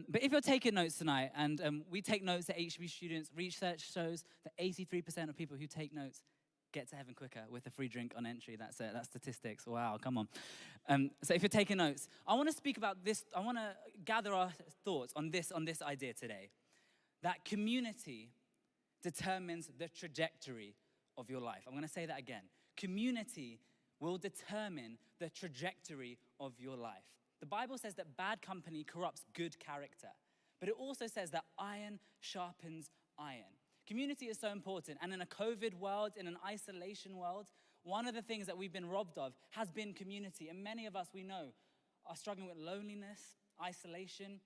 But if you're taking notes tonight, and we take notes at HTB Students, research shows that 83% of people who take notes get to heaven quicker with a free drink on entry. That's statistics. Wow, come on. So if you're taking notes, I want to speak about this. I want to gather our thoughts on this idea today, that community determines the trajectory of your life. I'm going to say that again. Community will determine the trajectory of your life. The Bible says that bad company corrupts good character, but it also says that iron sharpens iron. Community is so important, and in a COVID world, in an isolation world, one of the things that we've been robbed of has been community, and many of us we know are struggling with loneliness, isolation.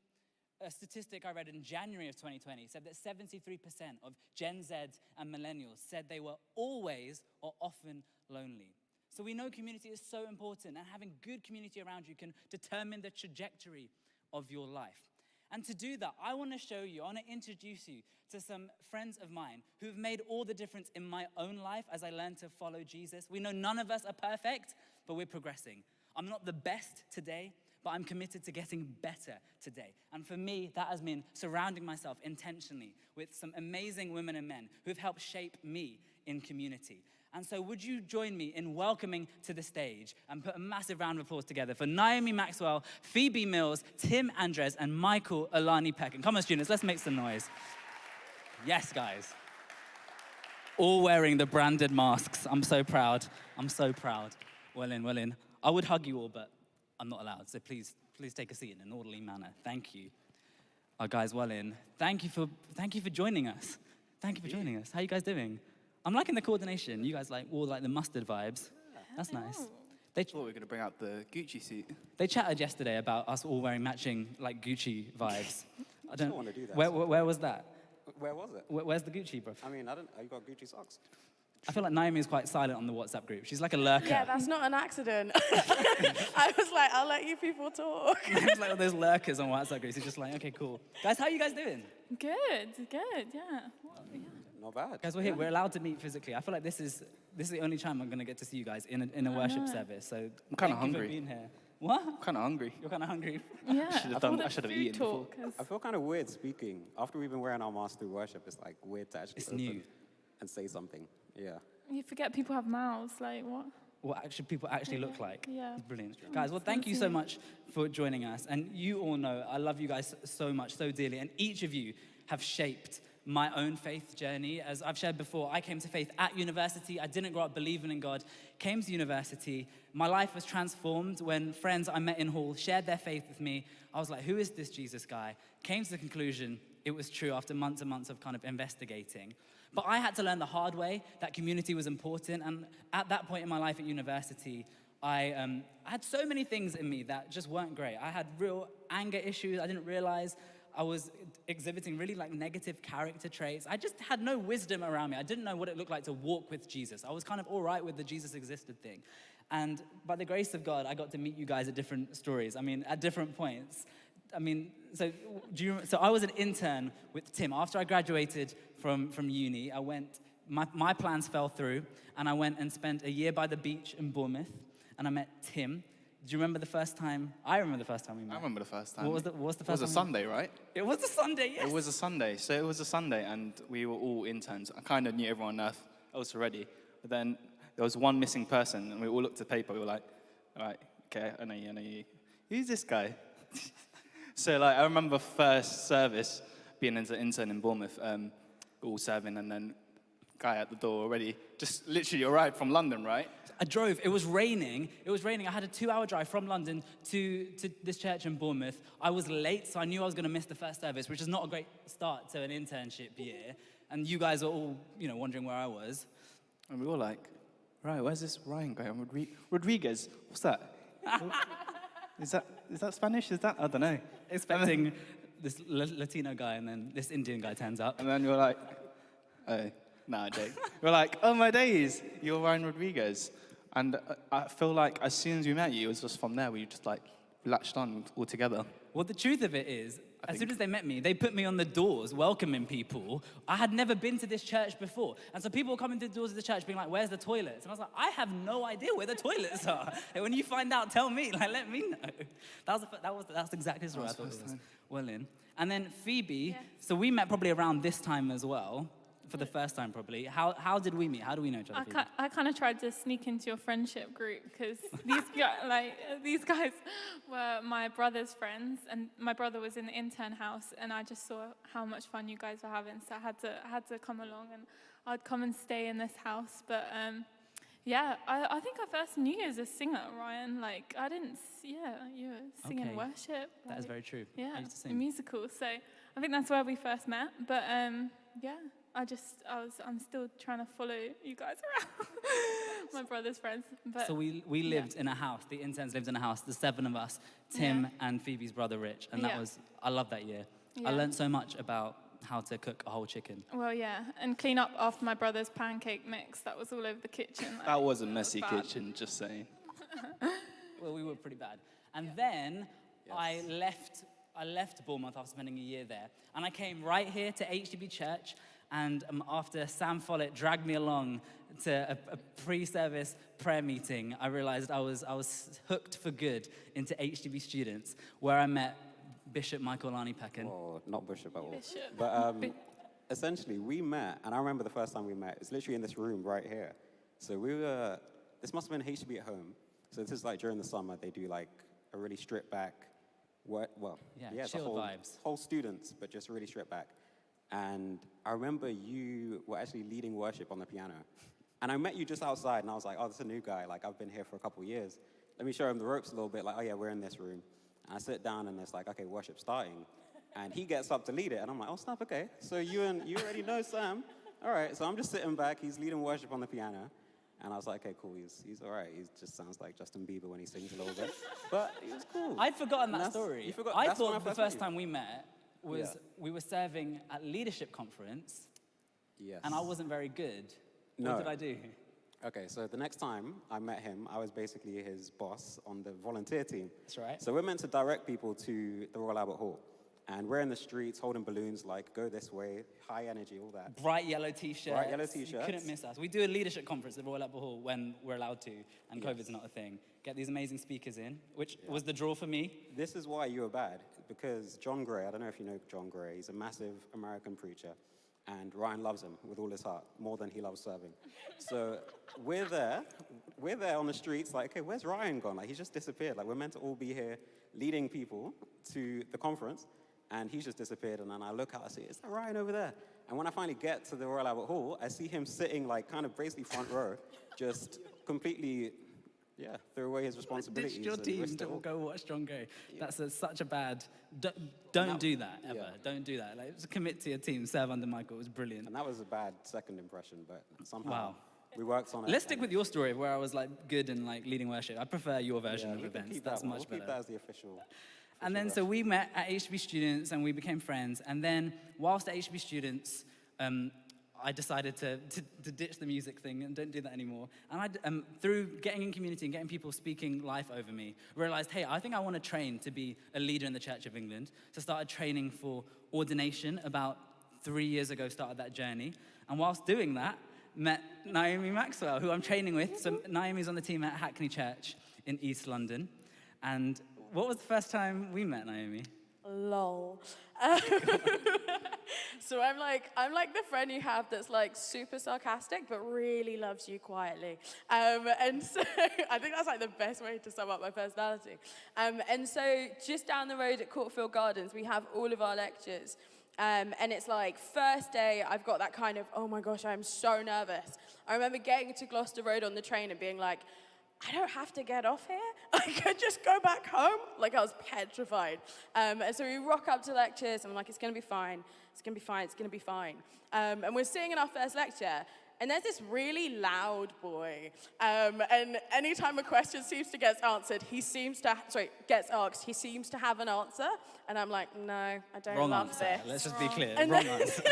A statistic I read in January of 2020 said that 73% of Gen Z and millennials said they were always or often lonely. So we know community is so important, and having good community around you can determine the trajectory of your life. And to do that, I want to introduce you to some friends of mine who've made all the difference in my own life as I learn to follow Jesus. We know none of us are perfect, but we're progressing. I'm not the best today, but I'm committed to getting better today. And for me, that has meant surrounding myself intentionally with some amazing women and men who've helped shape me in community. And so would you join me in welcoming to the stage and put a massive round of applause together for Naomi Maxwell, Phoebe Mills, Tim Andres, and Michael Olanipekun. Come on, students, let's make some noise. Yes, guys. All wearing the branded masks. I'm so proud. I'm so proud. Well in. I would hug you all, but I'm not allowed. So please take a seat in an orderly manner. Thank you. Oh, guys, well in. Thank you for joining us. Thank you for joining us. How are you guys doing? I'm liking the coordination. You guys all like the mustard vibes. That's nice. They thought we were going to bring out the Gucci suit. They chatted yesterday about us all wearing matching like Gucci vibes. I don't want to do that. Where was that? Where was it? Where's the Gucci, bro? I mean, you got Gucci socks. I feel like Naomi is quite silent on the WhatsApp group. She's like a lurker. Yeah, that's not an accident. I was like, I'll let you people talk. It's like all those lurkers on WhatsApp groups. It's just like, okay, cool. Guys, how are you guys doing? Good, yeah. Not bad. Guys, we're here. We're allowed to meet physically. I feel like this is the only time I'm going to get to see you guys in a worship service. So I'm kind of thank you hungry. for being here. What? I'm kind of hungry. You're kind of hungry? Yeah. I should have eaten before. I feel kind of weird speaking. After we've been wearing our masks through worship, it's like weird to actually It's open new. and say something. Yeah. You forget people have mouths, like what? What people actually look like. Yeah. It's brilliant. Guys, well, thank you so much for joining us. And you all know I love you guys so much, so dearly. And each of you have shaped my own faith journey. As I've shared before, I came to faith at university. I didn't grow up believing in God. Came to university. My life was transformed when friends I met in hall shared their faith with me. I was like, who is this Jesus guy? Came to the conclusion it was true after months and months of kind of investigating. But I had to learn the hard way that community was important. And at that point in my life at university, I had so many things in me that just weren't great. I had real anger issues. I didn't realize I was exhibiting really like negative character traits. I just had no wisdom around me. I didn't know what it looked like to walk with Jesus. I was kind of all right with the Jesus existed thing. And by the grace of God, I got to meet you guys at different stories. I mean, at different points. I mean, so I was an intern with Tim. After I graduated from uni, I went, my plans fell through, and I went and spent a year by the beach in Bournemouth, and I met Tim. Do you remember the first time? I remember the first time we met. I remember the first time. What was the first time? It was a Sunday, right? It was a Sunday, yes. It was a Sunday. So it was a Sunday, and we were all interns. I kind of knew everyone else already. But then there was one missing person, and we all looked at paper. We were like, all right, okay, I know you. Who's this guy? So like, I remember first service, being an intern in Bournemouth, all serving, and then guy at the door already, just literally arrived from London, right? I drove. It was raining. I had a 2-hour drive from London to this church in Bournemouth. I was late, so I knew I was going to miss the first service, which is not a great start to an internship year. And you guys are all, wondering where I was. And we were like, right, where's this Ryan guy? Rodrigues, what's that? Is that Spanish? Is that? I don't know. Expecting this Latino guy, and then this Indian guy turns up. And then you're like, oh, nah, Jake. We're like, oh my days, you're Ryan Rodrigues. And I feel like as soon as we met you, it was just from there we just like latched on all together. Well, the truth of it is, As soon as they met me, they put me on the doors, welcoming people. I had never been to this church before. And so people were coming to the doors of the church being like, where's the toilets? And I was like, I have no idea where the toilets are. And when you find out, tell me, like, let me know. That's exactly what I thought it was. Well in. And then Phoebe, so we met probably around this time as well. For the first time, probably. How did we meet? How do we know each other? I kind of tried to sneak into your friendship group because these guys were my brother's friends, and my brother was in the intern house, and I just saw how much fun you guys were having, so I had to come along, and I'd come and stay in this house. But yeah, I think I first knew you as a singer, Ryan. Like you were singing worship. That is very true. Yeah, I used to sing. in musicals. So I think that's where we first met. But yeah. I'm still trying to follow you guys around, my brother's friends. But so we lived in a house, the interns lived in a house, the 7 of us, Tim and Phoebe's brother Rich, and I loved that year. I learned so much about how to cook a whole chicken. Well, yeah, and clean up after my brother's pancake mix. That was all over the kitchen. That was a messy kitchen, just saying. Well, we were pretty bad. And then I left Bournemouth after spending a year there, and I came right here to HTB Church. And after Sam Follett dragged me along to a pre-service prayer meeting, I realized I was hooked for good into HTB Students, where I met Bishop Michael Olanipekun. Oh, not Bishop at all. Bishop. But essentially, we met, and I remember the first time we met, it's literally in this room right here. So this must have been HTB at home. So this is like during the summer, they do like a really stripped back, it's a chill vibes. Whole students, but just really stripped back. And I remember you were actually leading worship on the piano. And I met you just outside, and I was like, oh, this is a new guy. Like, I've been here for a couple of years. Let me show him the ropes a little bit. Like, oh, yeah, we're in this room. And I sit down, and it's like, okay, worship's starting. And he gets up to lead it. And I'm like, oh, snap, okay. So you already know Sam. All right, so I'm just sitting back. He's leading worship on the piano. And I was like, okay, cool, he's all right. He just sounds like Justin Bieber when he sings a little bit. But he was cool. I'd forgotten that story. You forgot? I thought the first time we met was we were serving at leadership conference, and I wasn't very good. No. What did I do? Okay, so the next time I met him, I was basically his boss on the volunteer team. That's right. So we're meant to direct people to the Royal Albert Hall. And we're in the streets holding balloons like, go this way, high energy, all that. Bright yellow t-shirts. Bright yellow t-shirts. You couldn't miss us. We do a leadership conference at Royal Albert Hall when we're allowed to, and COVID's not a thing. Get these amazing speakers in, which was the draw for me. This is why you were bad, because John Gray, I don't know if you know John Gray, he's a massive American preacher, and Ryan loves him with all his heart, more than he loves serving. So we're there on the streets, like, okay, where's Ryan gone? Like, he's just disappeared. Like, we're meant to all be here leading people to the conference, and he's just disappeared. And then I look out, I see, is that Ryan over there? And when I finally get to the Royal Albert Hall, I see him sitting, like, kind of basically front row, just completely, threw away his responsibilities. Ditched your team to go watch John Gray. That's such a bad, don't do that, ever. Yeah. Don't do that. Like, just commit to your team, serve under Michael. It was brilliant. And that was a bad second impression, but somehow Wow. we worked on it. Let's stick with your story where I was, like, good and, like, leading worship. I prefer your version of we can events. keep That's that one. much We'll better. keep that as the official. And then, so we met at HTB Students, and we became friends. And then, whilst at HTB Students, I decided to ditch the music thing and don't do that anymore. And I, through getting in community and getting people speaking life over me, realized, hey, I think I want to train to be a leader in the Church of England. So started training for ordination about 3 years ago, started that journey. And whilst doing that, met Naomi Maxwell, who I'm training with. So Naomi's on the team at Hackney Church in East London. And what was the first time we met, Naomi? Lol. So I'm like the friend you have that's like super sarcastic but really loves you quietly. And so I think that's like the best way to sum up my personality. And so just down the road at Courtfield Gardens, we have all of our lectures. And it's like first day, I've got that kind of, oh my gosh, I'm so nervous. I remember getting to Gloucester Road on the train and being like, I don't have to get off here. I could just go back home. Like, I was petrified. And so we rock up to lectures, and I'm like, it's going to be fine. It's going to be fine. It's going to be fine. And we're sitting in our first lecture, and there's this really loud boy. And anytime a question seems to get answered, gets asked, he seems to have an answer. And I'm like, no, I don't Wrong love answer. this. Let's just be clear. And Wrong then- answer.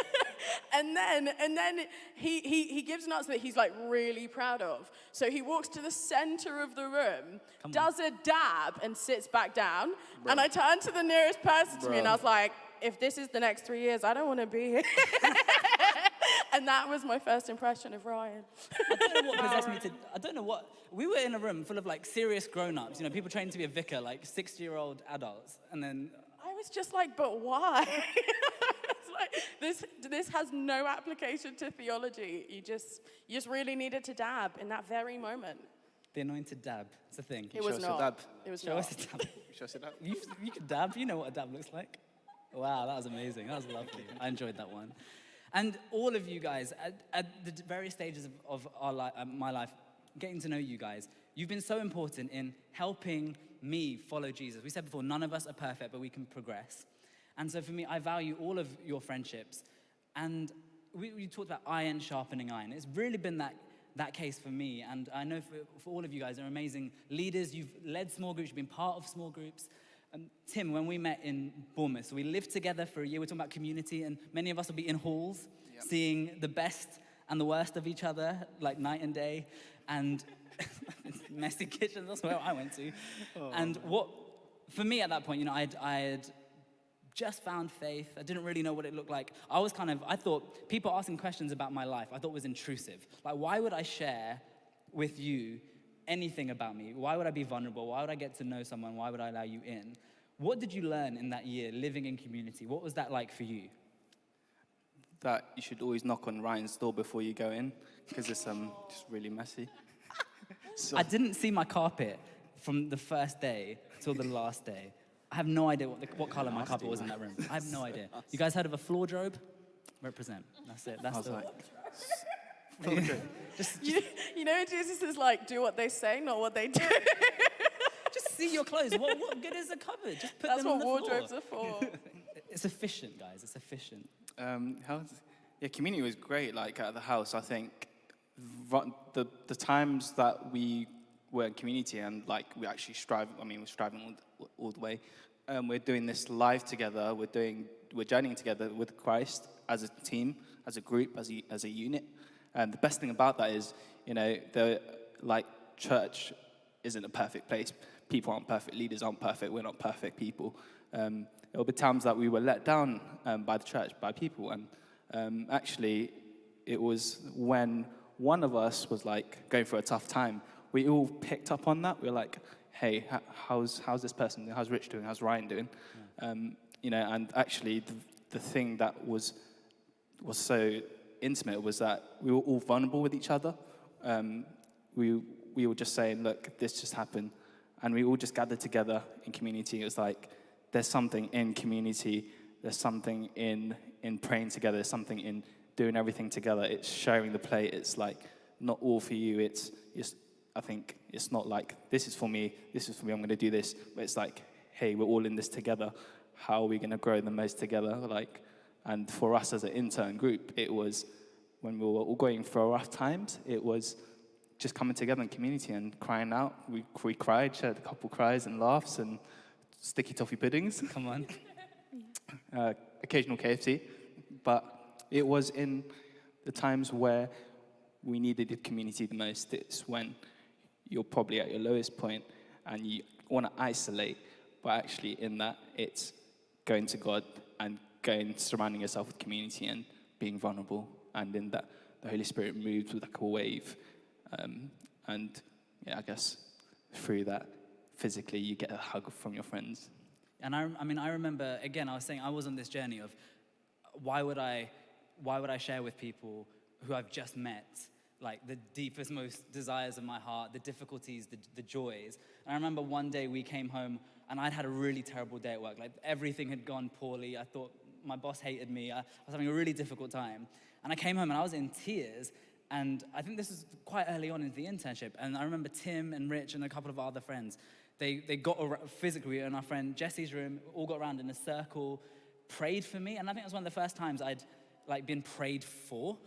And then he gives an answer that he's like really proud of. So he walks to the center of the room, does a dab, and sits back down. And I turned to the nearest person to me, and I was like, if this is the next 3 years, I don't want to be here. And that was my first impression of Ryan. I don't know what possessed me to, I don't know what, we were in a room full of like serious grown-ups, you know, people trained to be a vicar, like 60-year-old adults, and then... I was just like, but why? It's like, this has no application to theology. You just really needed to dab in that very moment. The anointed dab, it's a thing. It was Show us a not. dab. It was Show not. us a dab. Show us a dab. You can dab, you know what a dab looks like. Wow, that was amazing, that was lovely. I enjoyed that one. And all of you guys, at the various stages of my life, getting to know you guys, you've been so important in helping me follow Jesus. We said before, none of us are perfect, but we can progress. And so for me, I value all of your friendships. And we talked about iron sharpening iron. It's really been that case for me. And I know for all of you guys, are amazing leaders. You've led small groups, you've been part of small groups. Tim, when we met in Bournemouth, so we lived together for a year. We're talking about community, and many of us will be in halls, seeing the best and the worst of each other, like night and day, and messy kitchens, that's where I went to. And for me at that point, you know, I had just found faith. I didn't really know what it looked like. I thought people asking questions about my life, I thought was intrusive. Like, why would I share with you anything about me? Why would I be vulnerable? Why would I get to know someone? Why would I allow you in? What did you learn in that year living in community? What was that like for you? That you should always knock on Ryan's door before you go in, because it's just really messy. So, I didn't see my carpet from the first day till the last day. I have no idea what color my carpet was in that room. I have no idea. You guys heard of a floor drobe? Represent. That's it. That's the... You know, Jesus is like, do what they say, not what they do. Just see your clothes. What good is a cupboard? Just put That's them on what the wardrobes floor. are for. It's efficient, guys. It's efficient. Community was great. Like at the house, I think the times that we were in community and like we actually strive. I mean, we're striving all the way. We're doing this live together. We're journeying together with Christ as a team, as a group, as a unit. And the best thing about that is, you know, church isn't a perfect place. People aren't perfect. Leaders aren't perfect. We're not perfect people. There will be times that we were let down by the church, by people. And actually, it was when one of us was like going through a tough time, we all picked up on that. We were like, hey, how's this person doing? How's Rich doing? How's Ryan doing? You know, and actually the thing that was so intimate was that we were all vulnerable with each other. We were just saying, look, this just happened. And we all just gathered together in community. It was like, there's something in community. There's something in praying together. There's something in doing everything together. It's sharing the plate. It's like, not all for you. I think it's not like, this is for me, I'm going to do this. But it's like, hey, we're all in this together. How are we going to grow the most together? Like, and for us as an intern group, it was, when we were all going through rough times, it was just coming together in community and crying out. We cried, shared a couple cries and laughs and sticky toffee puddings. Come on. Occasional KFC. But it was in the times where we needed the community the most. It's when you're probably at your lowest point and you want to isolate, but actually in that, it's going to God and surrounding yourself with community and being vulnerable. And in that, the Holy Spirit moves with like a wave. And yeah, I guess through that, physically, you get a hug from your friends. And I remember, again, I was saying I was on this journey of why would I share with people who I've just met, like the deepest, most desires of my heart, the difficulties, the joys. And I remember one day we came home and I'd had a really terrible day at work. Like everything had gone poorly. I thought my boss hated me. I was having a really difficult time. And I came home and I was in tears. And I think this was quite early on in the internship. And I remember Tim and Rich and a couple of our other friends, they got physically in our friend Jesse's room, all got around in a circle, prayed for me. And I think it was one of the first times I'd like been prayed for.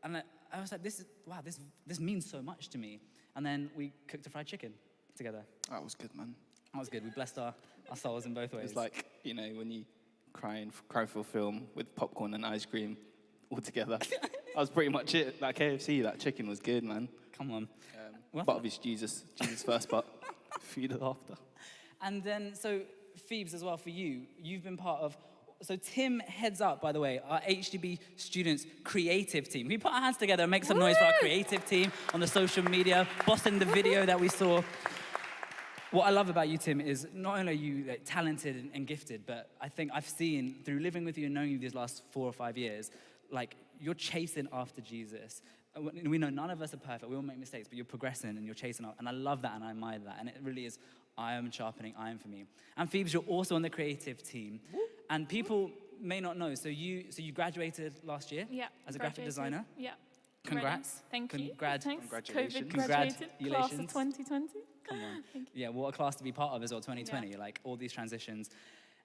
And I was like, this means so much to me. And then we cooked a fried chicken together. That was good, man. That was good. We blessed our souls in both ways. It's like, you know, when you crying for a film with popcorn and ice cream, altogether. That was pretty much it. That KFC, that chicken was good, man. Come on. But obviously Jesus first, but food after. And then, so Phoebes as well, for you, you've been part of, so Tim heads up, by the way, our HTB Students creative team. We put our hands together and make some noise for our creative team on the social media, bossing the video that we saw. What I love about you, Tim, is not only are you like, talented and gifted, but I think I've seen, through living with you and knowing you these last 4 or 5 years, like, you're chasing after Jesus. We know none of us are perfect. We all make mistakes, but you're progressing and you're chasing after. And I love that and I admire that. And it really is iron sharpening iron for me. And Phoebes, you're also on the creative team. And people may not know, so you graduated last year as a graphic designer? Yeah. Congrats. Thank you. Thanks. COVID graduated, class of 2020. Come on. Yeah, what a class to be part of as well, 2020, like all these transitions.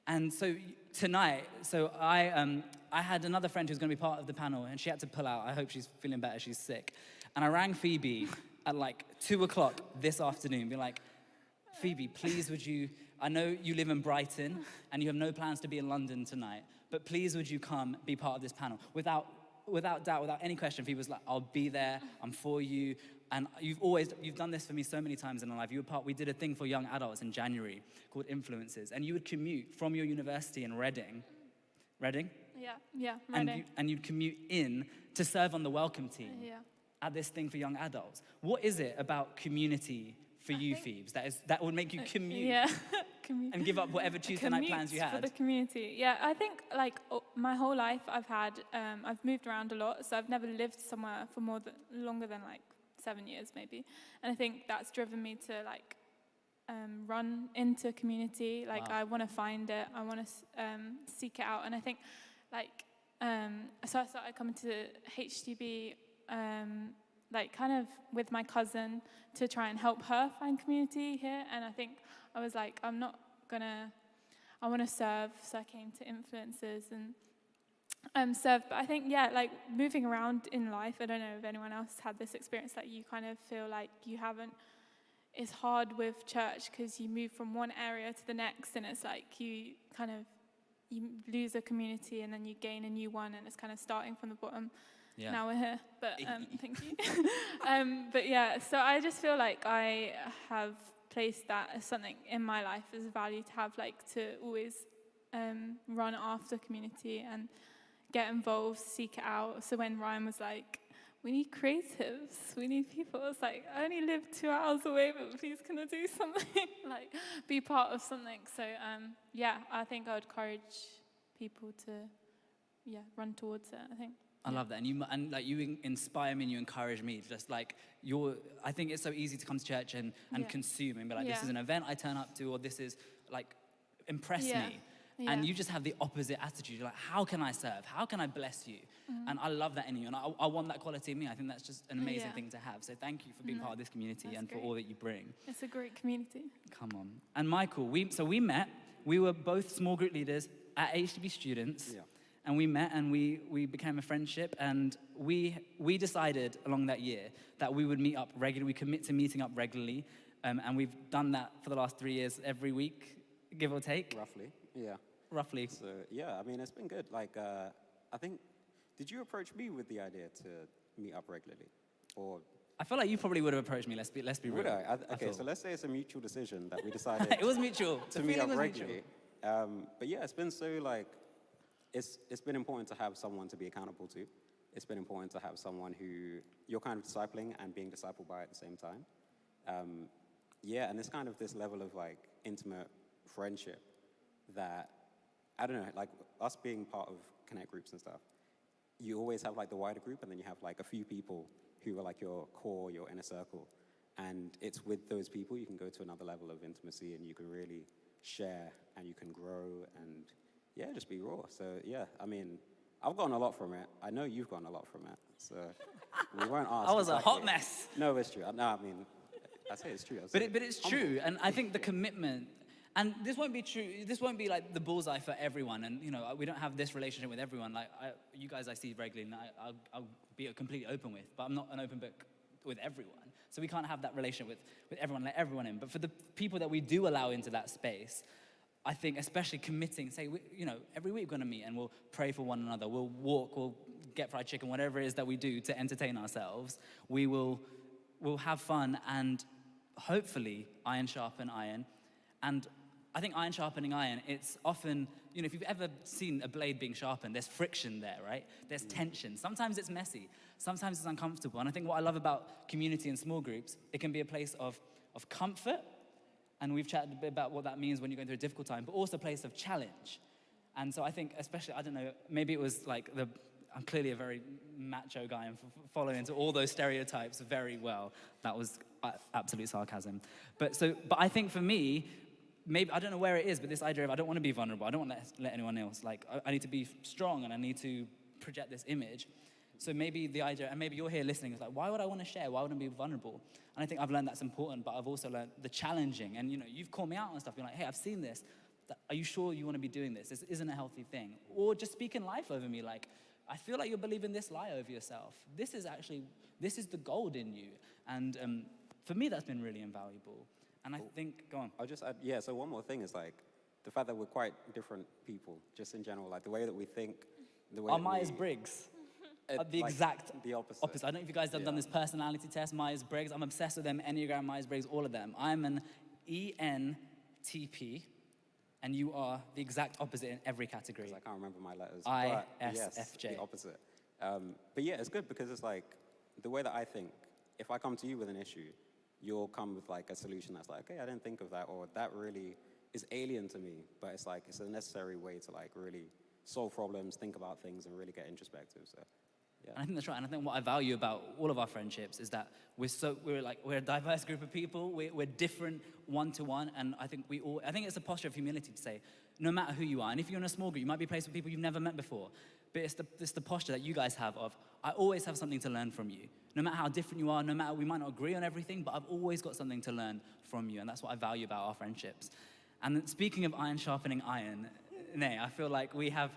And so tonight, so I had another friend who was going to be part of the panel, and she had to pull out. I hope she's feeling better. She's sick. And I rang Phoebe at like 2 o'clock this afternoon, being like, Phoebe, please would you, I know you live in Brighton, and you have no plans to be in London tonight, but please would you come be part of this panel? Without doubt, without any question, Phoebe was like, I'll be there, I'm for you. And you've done this for me so many times in my life. We did a thing for young adults in January called Influences, and you would commute from your university in Reading? Yeah, Reading. And you'd commute in to serve on the welcome team at this thing for young adults. What is it about community for you, Phoebes, that would make you commute and give up whatever Tuesday night plans you had? For the community. Yeah, I think like my whole life I've moved around a lot, so I've never lived somewhere for longer than like 7 years maybe. And I think that's driven me to like run into community. Like I want to find it, I want to seek it out. And I think like, so I started coming to HTB like kind of with my cousin to try and help her find community here. And I think I was like, I want to serve. So I came to Influences and serve. But I think, like moving around in life, I don't know if anyone else had this experience that you kind of feel like you haven't. It's hard with church because you move from one area to the next, and it's like you lose a community and then you gain a new one, and it's kind of starting from the bottom. Yeah. Now we're here, but thank you. But yeah, so I just feel like I have placed that as something in my life as a value to have, like to always run after community and get involved, seek it out. So when Ryan was like, we need creatives, we need people, I was like, I only live 2 hours away, but please can I do something? Like be part of something. So I think I would encourage people to run towards it, I think. I love that, and you inspire me and you encourage me. Just like I think it's so easy to come to church and consume and be like, this is an event I turn up to, or this is like impress me. Yeah. And you just have the opposite attitude. You're like, how can I serve? How can I bless you? Mm-hmm. And I love that in you, and I want that quality in me. I think that's just an amazing thing to have. So thank you for being part of this community and great. For all that you bring. It's a great community. Come on. And Michael, we met. We were both small group leaders at HTB Students. Yeah. And we met and we became a friendship, and we decided along that year that we would meet up regularly. We commit to meeting up regularly, and we've done that for the last 3 years, every week, give or take. Roughly, yeah. Roughly. So yeah, I mean, it's been good. Like, I think, did you approach me with the idea to meet up regularly, or? I feel like you probably would have approached me. Let's be real. Would I? Okay, so let's say it's a mutual decision that we decided. It was mutual. To meet up regularly. But yeah, it's been so like. It's been important to have someone to be accountable to. It's been important to have someone who you're kind of discipling and being discipled by at the same time. And it's kind of this level of like intimate friendship that, I don't know, like us being part of connect groups and stuff, you always have like the wider group, and then you have like a few people who are like your core, your inner circle. And it's with those people you can go to another level of intimacy, and you can really share and you can grow and just be raw. So yeah, I mean, I've gotten a lot from it. I know you've gotten a lot from it. So we won't ask. I was a hot mess. No, it's true. No, I mean, I say it's true. But it's true, and I think the commitment. And this won't be true. This won't be like the bullseye for everyone. And we don't have this relationship with everyone. Like you guys, I see regularly, and I'll be completely open with. But I'm not an open book with everyone. So we can't have that relationship with everyone. Let everyone in. But for the people that we do allow into that space, I think especially committing, say, every week we're going to meet and we'll pray for one another. We'll walk, we'll get fried chicken, whatever it is that we do to entertain ourselves, we'll have fun and hopefully iron sharpen iron. And I think iron sharpening iron, it's often, if you've ever seen a blade being sharpened, there's friction there, right? There's tension. Sometimes it's messy. Sometimes it's uncomfortable. And I think what I love about community and small groups, it can be a place of comfort. And we've chatted a bit about what that means when you're going through a difficult time, but also a place of challenge. And so I think, especially, I don't know, maybe it was like I'm clearly a very macho guy and follow into all those stereotypes very well. That was absolute sarcasm. But I think for me, maybe, I don't know where it is, but this idea of I don't want to be vulnerable. I don't want to let anyone else, I need to be strong and I need to project this image. So maybe the idea, and maybe you're here listening, is like, why would I want to share? Why would I be vulnerable? And I think I've learned that's important, but I've also learned the challenging. And you've called me out on stuff. You're like, hey, I've seen this. Are you sure you want to be doing this? This isn't a healthy thing. Or just speaking life over me, like, I feel like you're believing this lie over yourself. This is the gold in you. And for me, that's been really invaluable. And I think, go on. I'll just add, so one more thing is like, the fact that we're quite different people, just in general, like the way that we think, the way Our Myers-Briggs. The exact the opposite. I don't know if you guys have done this personality test, Myers-Briggs. I'm obsessed with them, Enneagram, Myers-Briggs, all of them. I'm an ENTP, and you are the exact opposite in every category. I can't remember my letters. ISFJ. The opposite. But yeah, it's good because it's like, the way that I think, if I come to you with an issue, you'll come with like a solution that's like, okay, I didn't think of that, or that really is alien to me, but it's like, it's a necessary way to like really solve problems, think about things, and really get introspective, so. Yeah. And I think that's right. And I think what I value about all of our friendships is that we're a diverse group of people. We're different one-to-one. And I think it's a posture of humility to say, no matter who you are, and if you're in a small group, you might be placed with people you've never met before. But it's the posture that you guys have of, I always have something to learn from you. No matter how different you are, no matter we might not agree on everything, but I've always got something to learn from you. And that's what I value about our friendships. And then speaking of iron sharpening iron, Nay, I feel like we have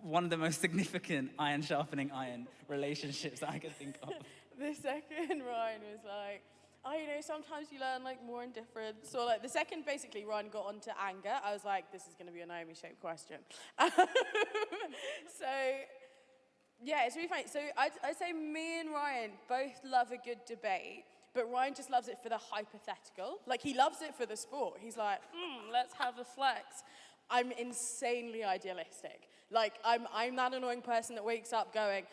one of the most significant iron sharpening iron relationships that I can think of. The second Ryan was like, sometimes you learn like more indifference. So like the second basically Ryan got onto anger, I was like, this is going to be a Naomi-shaped question. So yeah, it's really funny. So I'd say me and Ryan both love a good debate, but Ryan just loves it for the hypothetical. Like he loves it for the sport. He's like, let's have a flex. I'm insanely idealistic. Like, I'm that annoying person that wakes up going,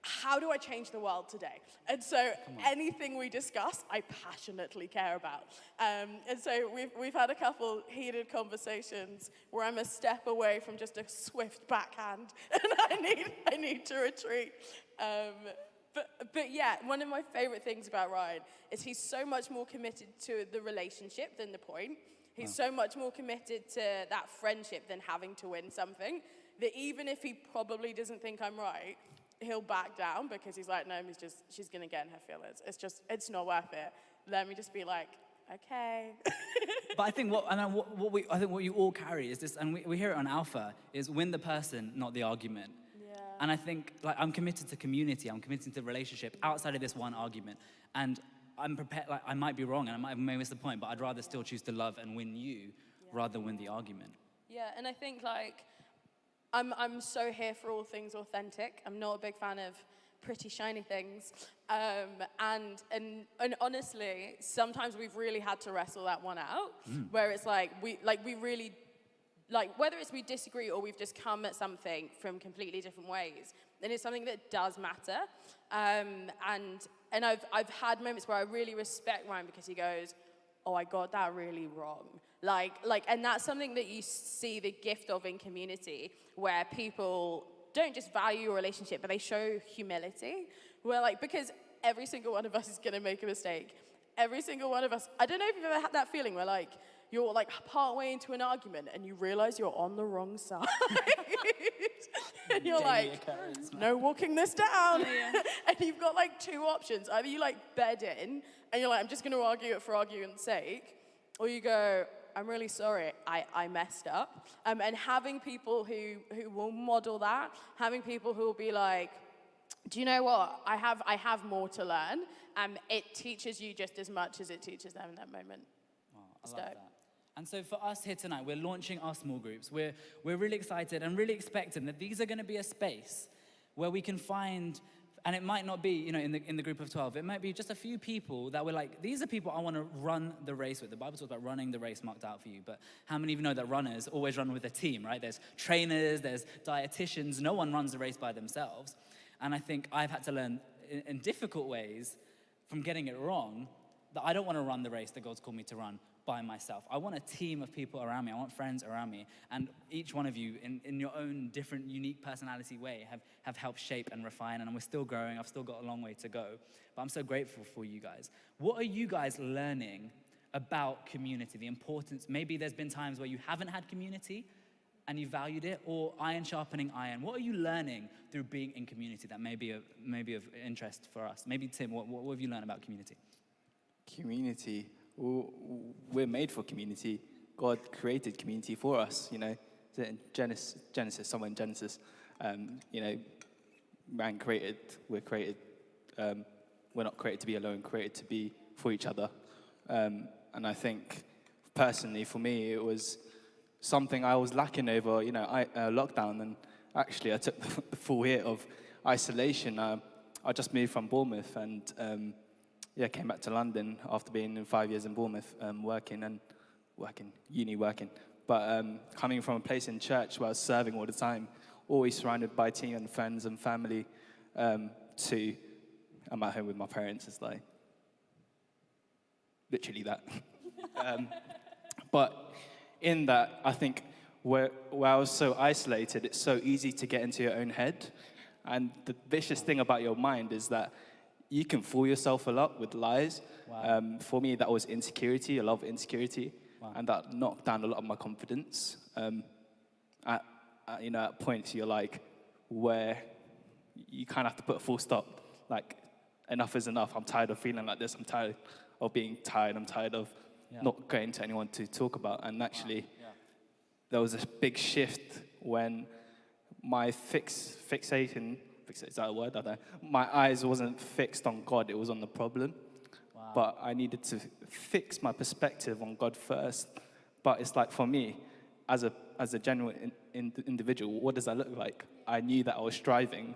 how do I change the world today? And so anything we discuss, I passionately care about. And so we've had a couple heated conversations where I'm a step away from just a swift backhand, and I need to retreat. But yeah, one of my favorite things about Ryan is he's so much more committed to the relationship than the point. He's so much more committed to that friendship than having to win something, that even if he probably doesn't think I'm right, he'll back down because he's like, no, she's going to get in her feelings. It's not worth it. Let me just be like, okay. But I think what you all carry is this, and we hear it on Alpha, is win the person, not the argument. Yeah. And I think like I'm committed to community, I'm committed to relationship outside of this one argument. And I'm prepared, like I might be wrong and I may miss the point, but I'd rather still choose to love and win you rather than win the argument. Yeah, and I think like, I'm so here for all things authentic. I'm not a big fan of pretty shiny things. And honestly, sometimes we've really had to wrestle that one out, where it's like, we really, like whether it's we disagree or we've just come at something from completely different ways, and it's something that does matter. And I've had moments where I really respect Ryan because he goes, oh, I got that really wrong. And that's something that you see the gift of in community, where people don't just value your relationship, but they show humility. Where because every single one of us is gonna make a mistake. Every single one of us, I don't know if you've ever had that feeling where you're part way into an argument and you realize you're on the wrong side. And you're no walking this down. And you've got two options. Either you bed in and you're I'm just gonna argue it for argument's sake, or you go, I'm really sorry, I messed up. And having people who will model that, having people who will be like, do you know what? I have more to learn. It teaches you just as much as it teaches them in that moment. Oh, I love that. And so for us here tonight, we're launching our small groups. We're really excited and really expecting that these are going to be a space where we can find, and it might not be, you know, in the group of 12, it might be just a few people that we're like, these are people I want to run the race with. The Bible talks about running the race marked out for you, but how many of you know that runners always run with a team, right? There's trainers, there's dietitians, no one runs the race by themselves. And I think I've had to learn in difficult ways from getting it wrong that I don't want to run the race that God's called me to run by myself. I want a team of people around me. I want friends around me. And each one of you, in your own different, unique personality way, have helped shape and refine. And we're still growing. I've still got a long way to go. But I'm so grateful for you guys. What are you guys learning about community? The importance, maybe there's been times where you haven't had community and you valued it, or iron sharpening iron. What are you learning through being in community that may be of interest for us? Maybe Tim, what have you learned about community? Community. We're made for community. God created community for us, you know. In Genesis, somewhere in Genesis, you know, we're created, we're not created to be alone, created to be for each other. And I think, personally, for me, it was something I was lacking over, you know, lockdown, and actually I took the full hit of isolation. I just moved from Bournemouth, and came back to London after being in 5 years in Bournemouth, working. But coming from a place in church where I was serving all the time, always surrounded by team and friends and family, to I'm at home with my parents, it's like literally that. But in that, I think where I was so isolated, it's so easy to get into your own head. And the vicious thing about your mind is that you can fool yourself a lot with lies. Wow. For me, that was insecurity, a lot of insecurity. Wow. And that knocked down a lot of my confidence. At points you're like, where you kind of have to put a full stop. Like, enough is enough. I'm tired of feeling like this. I'm tired of being tired. I'm tired of not going to anyone to talk about. And actually, there was a big shift when my fixation, is that a word? I don't know. My eyes wasn't fixed on God. It was on the problem. Wow. But I needed to fix my perspective on God first. But it's like, for me, as a genuine individual, what does that look like? I knew that I was striving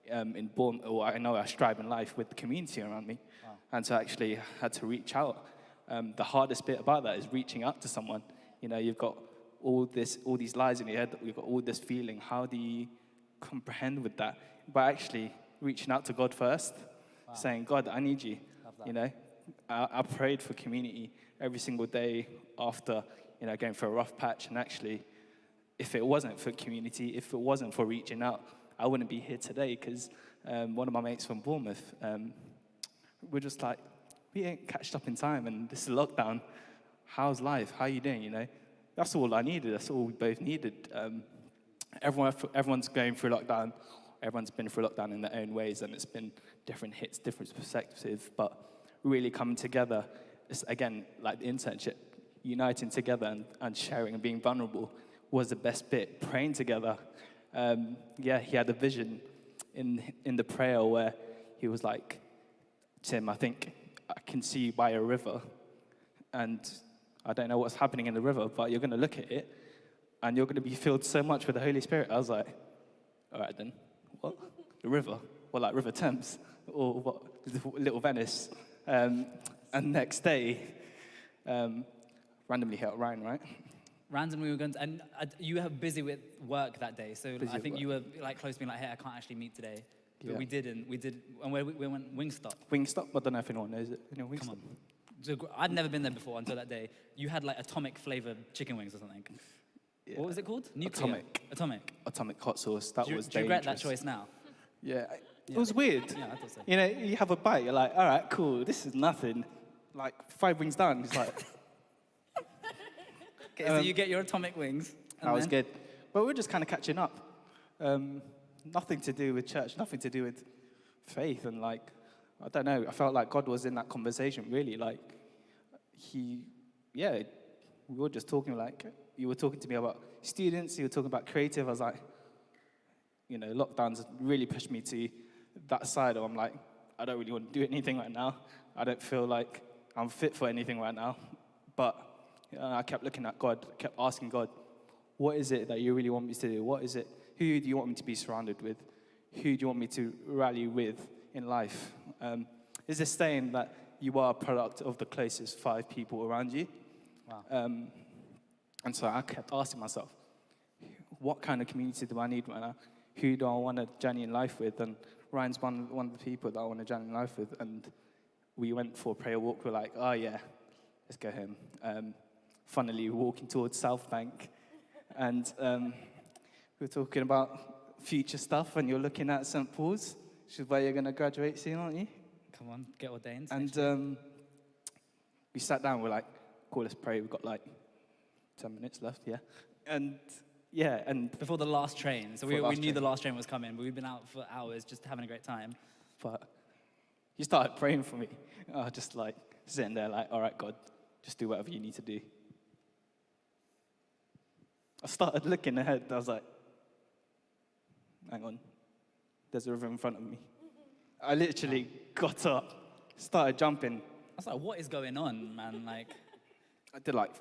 I know I strive in life with the community around me. Wow. And so I actually had to reach out. The hardest bit about that is reaching out to someone. You know, you've got all these lies in your head, you've got all this feeling. How do you comprehend with that? By actually reaching out to God first, saying, God, I need you. You know, I prayed for community every single day after, you know, going through a rough patch. And actually, if it wasn't for community, if it wasn't for reaching out, I wouldn't be here today, because one of my mates from Bournemouth, we're just like, we ain't catched up in time, and this is lockdown. How's life? How are you doing, you know? That's all I needed. That's all we both needed. Everyone's going through lockdown. Everyone's been through lockdown in their own ways, and it's been different hits, different perspectives, but really coming together, it's, again, like the internship, uniting together and sharing and being vulnerable was the best bit. Praying together. He had a vision in the prayer where he was like, Tim, I think I can see you by a river, and I don't know what's happening in the river, but you're going to look at it, and you're going to be filled so much with the Holy Spirit. I was like, all right then, what? The river? Well, like River Thames, or what? Little Venice. And next day, randomly hit Ryan, right? Randomly we were going to, and you were busy with work that day, so Busy I think with you were like close to being like, hey, I can't actually meet today. But Yeah. we did, and we went Wingstop. Wingstop? I don't know if anyone knows it. You know, Wingstop? Come on. So I'd never been there before until that day. You had like atomic flavored chicken wings or something. Yeah. What was it called? Nuclear. Atomic. Atomic hot sauce. That was Do you regret that dangerous. choice now? Yeah. It was weird. Yeah, I thought so. You know, you have a bite, you're like, all right, cool, this is nothing. Like, 5 wings down, it's like, Okay, so you get your atomic wings. And that was then- good. But we're just kind of catching up. Nothing to do with church, nothing to do with faith. And like, I don't know, I felt like God was in that conversation, really. Like, we were just talking, like, you were talking to me about students, you were talking about creative. I was like, you know, lockdowns really pushed me to that side of, I'm like, I don't really want to do anything right now. I don't feel like I'm fit for anything right now. But you know, I kept looking at God, kept asking God, what is it that you really want me to do? What is it? Who do you want me to be surrounded with? who do you want me to rally with in life? Is this saying that you are a product of the closest 5 people around you? Wow. And so I kept asking myself, what kind of community do I need right now? Who do I want to journey in life with? And Ryan's one of the people that I want to journey in life with. And we went for a prayer walk. We're like, oh yeah, let's go home. Funnily, we're walking towards South Bank. And we're talking about future stuff. And you're looking at St. Paul's, which is where you're going to graduate soon, aren't you? Come on, get ordained. And we sat down. We're like, cool, let's pray. We've got like 10 minutes left, yeah. And yeah, and before the last train. So we knew the last train was coming, but we've been out for hours just having a great time. But you started praying for me. I was just like sitting there like, all right, God, just do whatever you need to do. I started looking ahead. I was like, hang on, there's a river in front of me. I literally got up, started jumping. I was like, what is going on, man? Like, I did like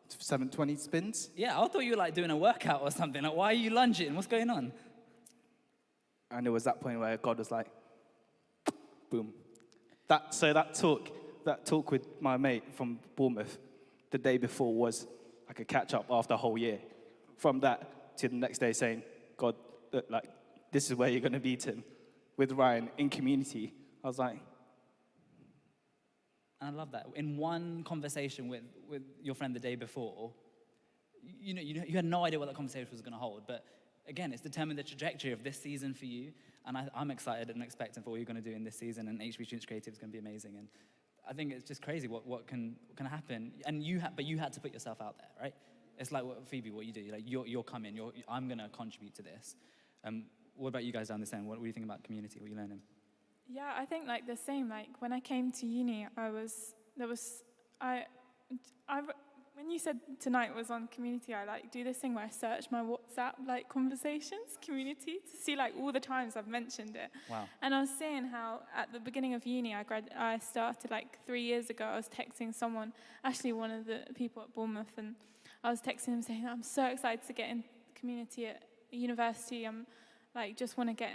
720 spins. Yeah, I thought you were like doing a workout or something. Like, why are you lunging? What's going on? And it was that point where God was like, boom. That talk with my mate from Bournemouth the day before was like a catch up after a whole year. From that to the next day saying, God, look, like, this is where you're going to be, Tim. With Ryan in community. I was like, and I love that. In one conversation with your friend the day before, you had no idea what that conversation was going to hold. But again, it's determined the trajectory of this season for you. And I'm excited and expecting for what you're going to do in this season. And HTB Students Creative is going to be amazing. And I think it's just crazy what can happen. And you had to put yourself out there, right? It's like Phoebe, what you do. Like you're coming. I'm going to contribute to this. What about you guys down this end? What do you think about community? What are you learning? Yeah, I think like the same. Like when I came to uni, when you said tonight was on community, I like do this thing where I search my WhatsApp like conversations, community, to see like all the times I've mentioned it. Wow. And I was saying how at the beginning of uni, I started like 3 years ago. I was texting someone, actually one of the people at Bournemouth, and I was texting him saying, I'm so excited to get in community at university. I'm like just want to get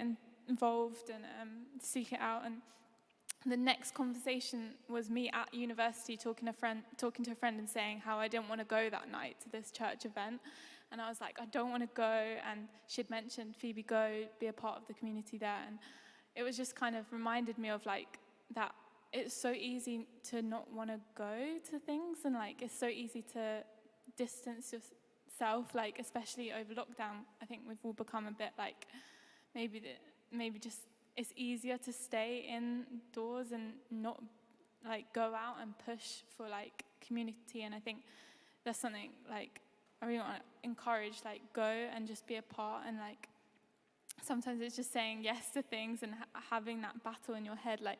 involved and seek it out. And the next conversation was me at university talking to a friend and saying how I didn't want to go that night to this church event. And I was like, I don't want to go. And she'd mentioned, Phoebe, go, be a part of the community there. And it was just kind of reminded me of like that it's so easy to not want to go to things. And like it's so easy to distance yourself, like especially over lockdown. I think we've all become a bit like maybe just it's easier to stay indoors and not like go out and push for like community. And I think that's something like I really want to encourage, like go and just be a part. And like sometimes it's just saying yes to things and having that battle in your head, like,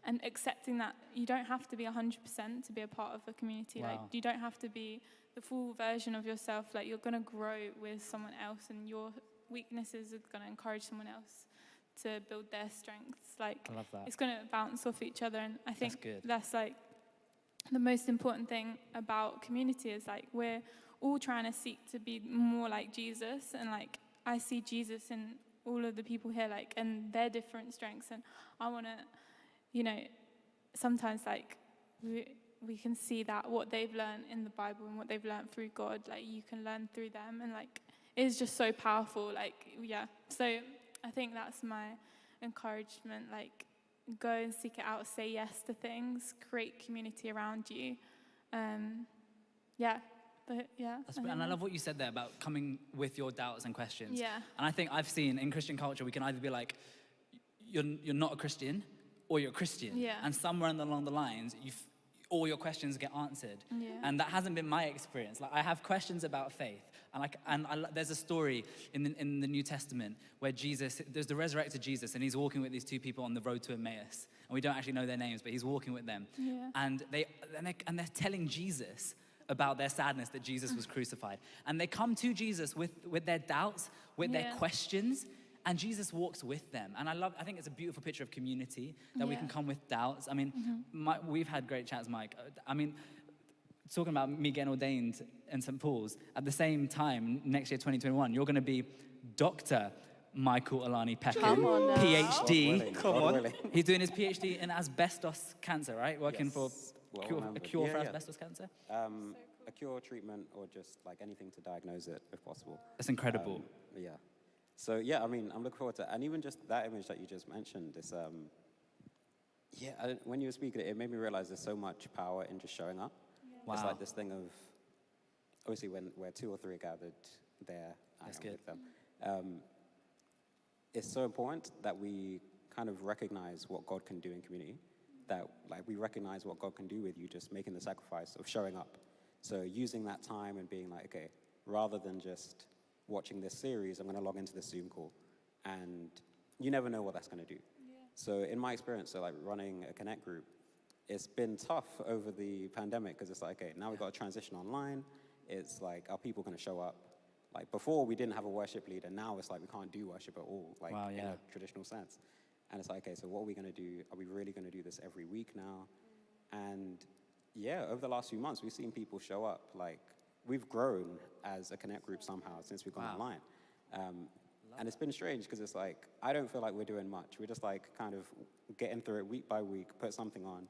and accepting that you don't have to be 100% to be a part of a community. Wow. Like you don't have to be the full version of yourself. Like you're going to grow with someone else, and your weaknesses are going to encourage someone else to build their strengths. Like I love that. it's going to bounce off each other. And I think good. that's like the most important thing about community is like we're all trying to seek to be more like Jesus. And like I see Jesus in all of the people here, like, and their different strengths. And I want to, sometimes like we can see that what they've learned in the Bible and what they've learned through God, like you can learn through them. And like it is just so powerful. Like, yeah. So I think that's my encouragement. Like go and seek it out, say yes to things, create community around you. And I love what you said there about coming with your doubts and questions. Yeah. And I think I've seen in Christian culture, we can either be like, you're not a Christian, or you're a Christian. Yeah. And somewhere along the lines, all your questions get answered. Yeah. And that hasn't been my experience. Like I have questions about faith. There's a story in the New Testament where there's the resurrected Jesus, and he's walking with these two people on the road to Emmaus. And we don't actually know their names, but he's walking with them. Yeah. And they're telling Jesus about their sadness that Jesus was crucified. And they come to Jesus with their doubts, with their questions, and Jesus walks with them. And I think it's a beautiful picture of community, that we can come with doubts. I mean, we've had great chats, Mike. I mean, talking about me getting ordained in St. Paul's, at the same time, next year, 2021, you're going to be Dr. Michael Olanipekun, Come on now. PhD. God willing. He's doing his PhD in asbestos cancer, right? Working for Well a remembered. cure for Yeah, yeah. asbestos cancer. A cure, treatment, or just like anything to diagnose it if possible. That's incredible. Yeah. So yeah, I mean, I'm looking forward to, and even just that image that you just mentioned, this, when you were speaking, it made me realize there's so much power in just showing up. Wow. It's like this thing of, obviously, where 2 or 3 are gathered, there I That's am good. with them. It's so important that we kind of recognize what God can do in community, that like we recognize what God can do with you just making the sacrifice of showing up. So using that time and being like, okay, rather than just watching this series, I'm going to log into the Zoom call. And you never know what that's going to do. Yeah. So in my experience, so like running a Connect group, it's been tough over the pandemic because it's like, okay, now we've got to transition online. It's like, are people going to show up? Like before, we didn't have a worship leader. Now it's like we can't do worship at all, like in a traditional sense. And it's like, okay, so what are we going to do? Are we really going to do this every week now? And yeah, over the last few months, we've seen people show up. Like we've grown as a Connect group somehow since we've gone online. And it's been strange because it's like, I don't feel like we're doing much. We're just like kind of getting through it week by week, put something on.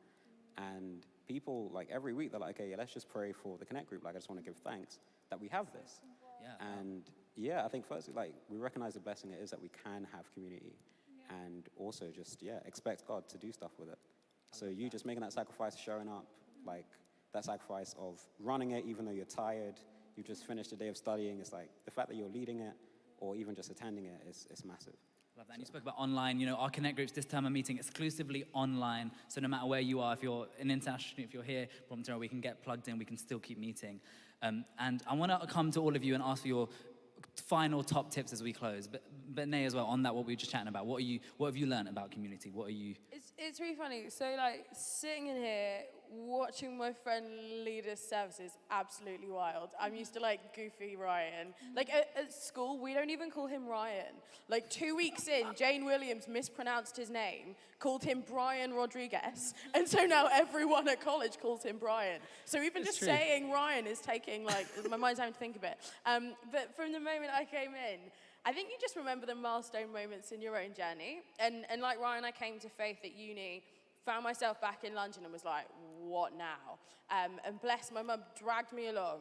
And people like every week, they're like, okay, yeah, let's just pray for the Connect group. Like I just want to give thanks that we have this. Yeah. And yeah, I think firstly, like we recognize the blessing it is that we can have community and also just, expect God to do stuff with it. So you just making that sacrifice, showing up, like that sacrifice of running it, even though you're tired, you've just finished a day of studying. It's like the fact that you're leading it or even just attending it is massive. Love that. And you spoke about online. You know, our Connect groups this term are meeting exclusively online. So no matter where you are, if you're an international student, if you're here, Brompton, we can get plugged in. We can still keep meeting. And I want to come to all of you and ask for your final top tips as we close. But Nay as well, on that, what we were just chatting about. What have you learned about community? What are you? It's really funny. So like sitting in here, watching my friend lead a service is absolutely wild. I'm used to like goofy Ryan. Like at school, we don't even call him Ryan. Like 2 weeks in, Jane Williams mispronounced his name, called him Brian Rodrigues, and so now everyone at college calls him Brian. So even just saying Ryan is taking like, my mind's having to think of it. But from the moment I came in, I think you just remember the milestone moments in your own journey. And like Ryan, I came to faith at uni, found myself back in London and was like, what now? And bless, my mum dragged me along.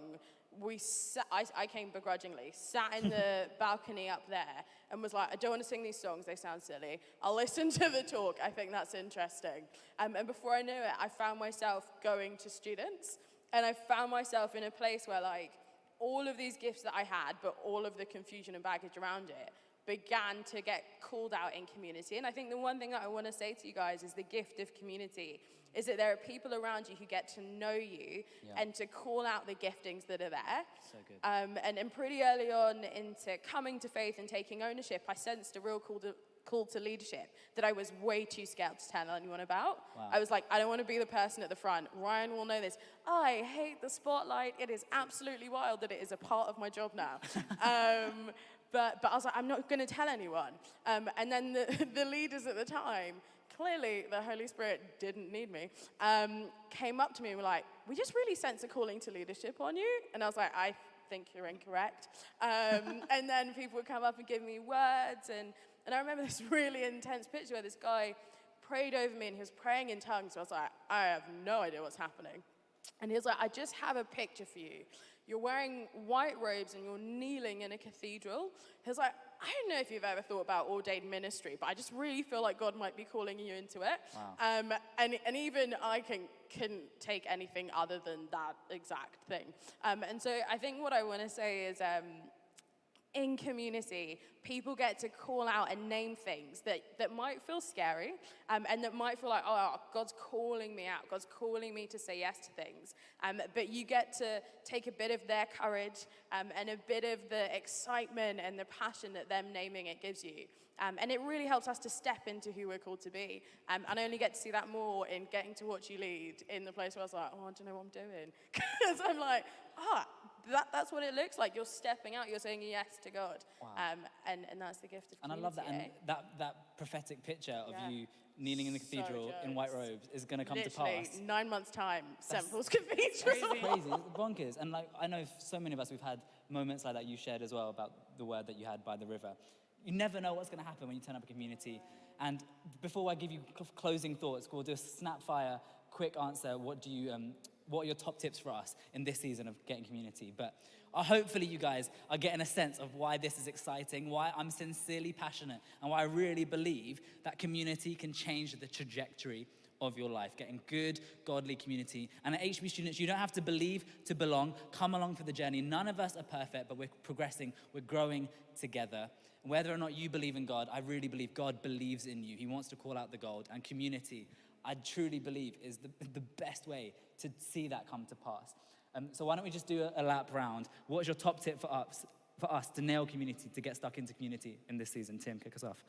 I came begrudgingly, sat in the balcony up there and was like, I don't want to sing these songs, they sound silly. I'll listen to the talk, I think that's interesting. And before I knew it, I found myself going to students, and I found myself in a place where like, all of these gifts that I had, but all of the confusion and baggage around it, began to get called out in community. And I think the one thing that I want to say to you guys is the gift of community is that there are people around you who get to know you and to call out the giftings that are there. So good. And pretty early on into coming to faith and taking ownership, I sensed a real call to leadership that I was way too scared to tell anyone about. Wow. I was like, I don't want to be the person at the front. Ryan will know this. I hate the spotlight. It is absolutely wild that it is a part of my job now. But I was like, I'm not going to tell anyone. And then the leaders at the time, clearly the Holy Spirit didn't need me, came up to me and were like, we just really sense a calling to leadership on you. And I was like, I think you're incorrect. And then people would come up and give me words. And I remember this really intense picture where this guy prayed over me and he was praying in tongues. So I was like, I have no idea what's happening. And he was like, I just have a picture for you. You're wearing white robes and you're kneeling in a cathedral. He was like, I don't know if you've ever thought about ordained ministry, but I just really feel like God might be calling you into it. Wow. And even I can take anything other than that exact thing. And so I think what I want to say is, in community, people get to call out and name things that might feel scary, and that might feel like, oh, God's calling me out. God's calling me to say yes to things. But you get to take a bit of their courage and a bit of the excitement and the passion that them naming it gives you. And it really helps us to step into who we're called to be. And I only get to see that more in getting to watch you lead in the place where I was like, oh, I don't know what I'm doing. Because I'm like, that's what it looks like. You're stepping out. You're saying yes to God. Wow. And that's the gift of community. And I love that. And that prophetic picture of you kneeling in the cathedral in white robes is going to come to pass. 9 months' time, St. Paul's Cathedral. Crazy. It's bonkers. And like I know so many of us, we've had moments like that you shared as well about the word that you had by the river. you never know what's going to happen when you turn up a community. And before I give you closing thoughts, we'll do a snap fire, quick answer. What are your top tips for us in this season of getting community? But hopefully you guys are getting a sense of why this is exciting, why I'm sincerely passionate, and why I really believe that community can change the trajectory of your life, getting good, godly community. And at HTB Students, you don't have to believe to belong. Come along for the journey. None of us are perfect, but we're progressing. We're growing together. Whether or not you believe in God, I really believe God believes in you. He wants to call out the gold. And community, I truly believe, is the best way to see that come to pass. So why don't we just do a lap round? What is your top tip for us to nail community, to get stuck into community in this season? Tim, kick us off.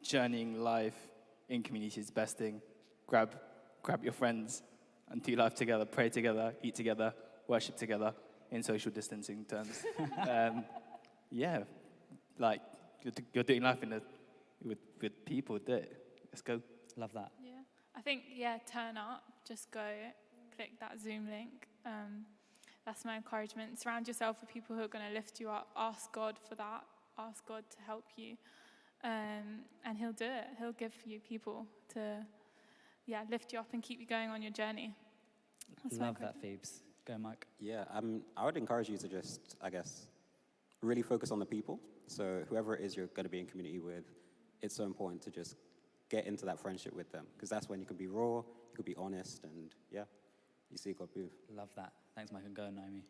Journeying life in community is the best thing. Grab your friends and do life together, pray together, eat together, worship together in social distancing terms. Yeah, like you're doing life with people. Do it. Let's go. Love that. Yeah, I think, turn up, just go, click that Zoom link. That's my encouragement. Surround yourself with people who are going to lift you up. Ask God for that. Ask God to help you. And he'll do it. He'll give you people to, lift you up and keep you going on your journey. That's Love that, Phoebes. Go, Mike. Yeah, I would encourage you to just, I guess, really focus on the people. So whoever it is you're going to be in community with, it's so important to just get into that friendship with them, because that's when you can be raw, you can be honest, and you see God move. Love that. Thanks, Mike. And go, Naomi.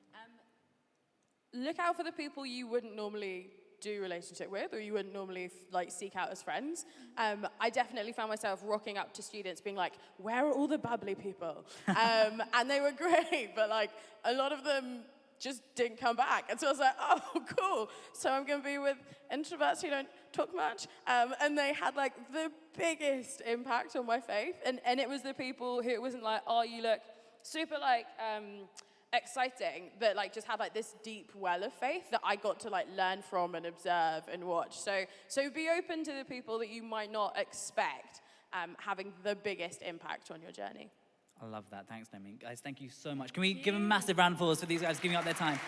Look out for the people you wouldn't normally do relationship with, or you wouldn't normally seek out as friends. I definitely found myself rocking up to students being like, where are all the bubbly people? And they were great, but a lot of them just didn't come back. And so I was like, oh, cool. So I'm going to be with introverts who don't talk much. And they had the biggest impact on my faith. And it was the people who, it wasn't like, oh, you look super exciting, but just had this deep well of faith that I got to learn from and observe and watch. So be open to the people that you might not expect having the biggest impact on your journey. I love that. Thanks, Naomi. Guys, thank you so much. Can we give a massive round of applause for these guys giving up their time?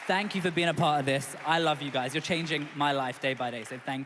Thank you for being a part of this. I love you guys. You're changing my life day by day, so thank you.